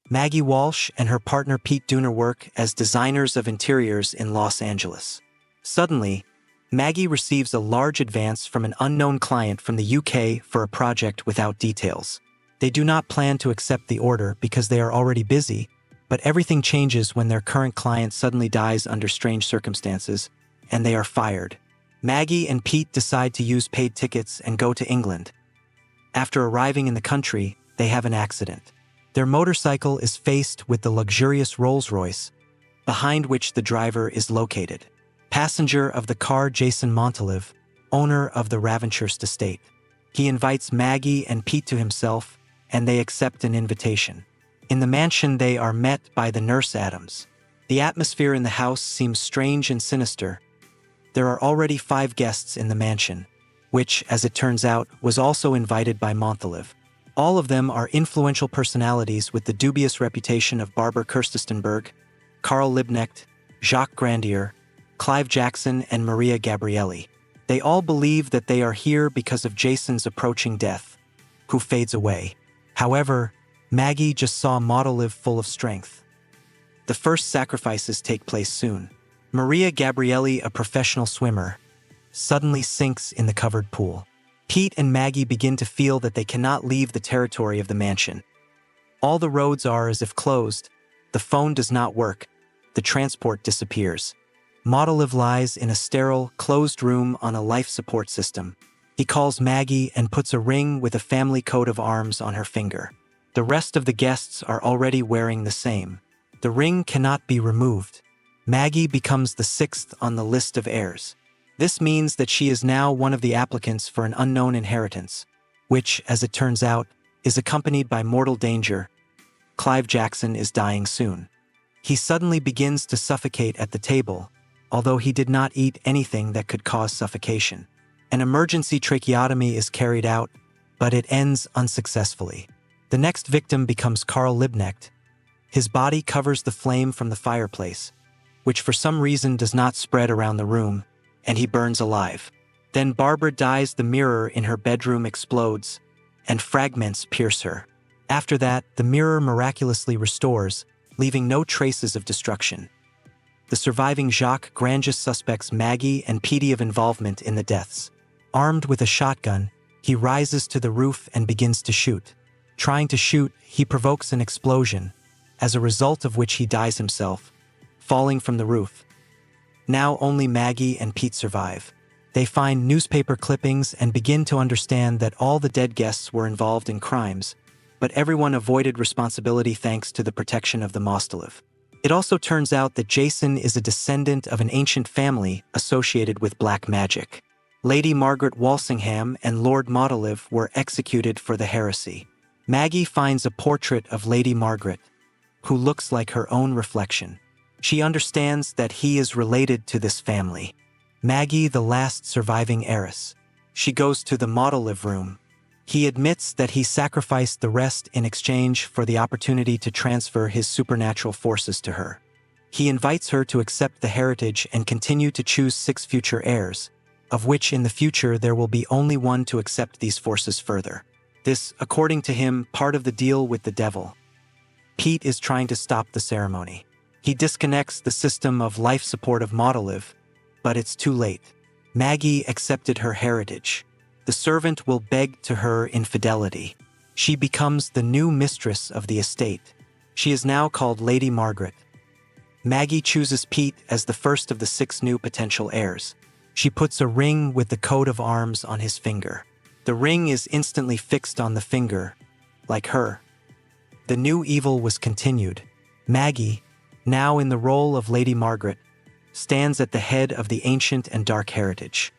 Maggie Walsh and her partner Pete Dooner work as designers of interiors in Los Angeles. Suddenly, Maggie receives a large advance from an unknown client from the UK for a project without details. They do not plan to accept the order because they are already busy, but everything changes when their current client suddenly dies under strange circumstances, and they are fired. Maggie and Pete decide to use paid tickets and go to England. After arriving in the country, they have an accident. Their motorcycle is faced with the luxurious Rolls-Royce, behind which the driver is located. Passenger of the car Jason Montalive, owner of the Ravenshurst estate. He invites Maggie and Pete to himself, and they accept an invitation. In the mansion they are met by the nurse Adams. The atmosphere in the house seems strange and sinister. There are already 5 guests in the mansion, which, as it turns out, was also invited by Montalive. All of them are influential personalities with the dubious reputation of Barbara Kirstenberg, Carl Liebknecht, Jacques Grandier, Clive Jackson, and Maria Gabrielli. They all believe that they are here because of Jason's approaching death, who fades away. However, Maggie just saw Montalive full of strength. The first sacrifices take place soon. Maria Gabrielli, a professional swimmer, suddenly sinks in the covered pool. Pete and Maggie begin to feel that they cannot leave the territory of the mansion. All the roads are as if closed. The phone does not work. The transport disappears. Montalive lies in a sterile, closed room on a life support system. He calls Maggie and puts a ring with a family coat of arms on her finger. The rest of the guests are already wearing the same. The ring cannot be removed. Maggie becomes the 6th on the list of heirs. This means that she is now one of the applicants for an unknown inheritance, which, as it turns out, is accompanied by mortal danger. Clive Jackson is dying soon. He suddenly begins to suffocate at the table, although he did not eat anything that could cause suffocation. An emergency tracheotomy is carried out, but it ends unsuccessfully. The next victim becomes Carl Liebknecht. His body covers the flame from the fireplace, which for some reason does not spread around the room, and he burns alive. Then Barbara dies. The mirror in her bedroom explodes, and fragments pierce her. After that, the mirror miraculously restores, leaving no traces of destruction. The surviving Jacques Grandier suspects Maggie and Petey of involvement in the deaths. Armed with a shotgun, he rises to the roof and begins to shoot. Trying to shoot, he provokes an explosion, as a result of which he dies himself, falling from the roof. Now only Maggie and Pete survive. They find newspaper clippings and begin to understand that all the dead guests were involved in crimes, but everyone avoided responsibility thanks to the protection of the Montalive. It also turns out that Jason is a descendant of an ancient family associated with black magic. Lady Margaret Walsingham and Lord Montalive were executed for the heresy. Maggie finds a portrait of Lady Margaret, who looks like her own reflection. She understands that he is related to this family. Maggie, the last surviving heiress. She goes to the Montalive room. He admits that he sacrificed the rest in exchange for the opportunity to transfer his supernatural forces to her. He invites her to accept the heritage and continue to choose 6 future heirs, of which in the future there will be only one to accept these forces further. This, according to him, part of the deal with the devil. Pete is trying to stop the ceremony. He disconnects the system of life support of Montalive, but it's too late. Maggie accepted her heritage. The servant will beg to her infidelity. She becomes the new mistress of the estate. She is now called Lady Margaret. Maggie chooses Pete as the first of the 6 new potential heirs. She puts a ring with the coat of arms on his finger. The ring is instantly fixed on the finger, like her. The new evil was continued. Maggie, now in the role of Lady Margaret, stands at the head of the ancient and dark heritage.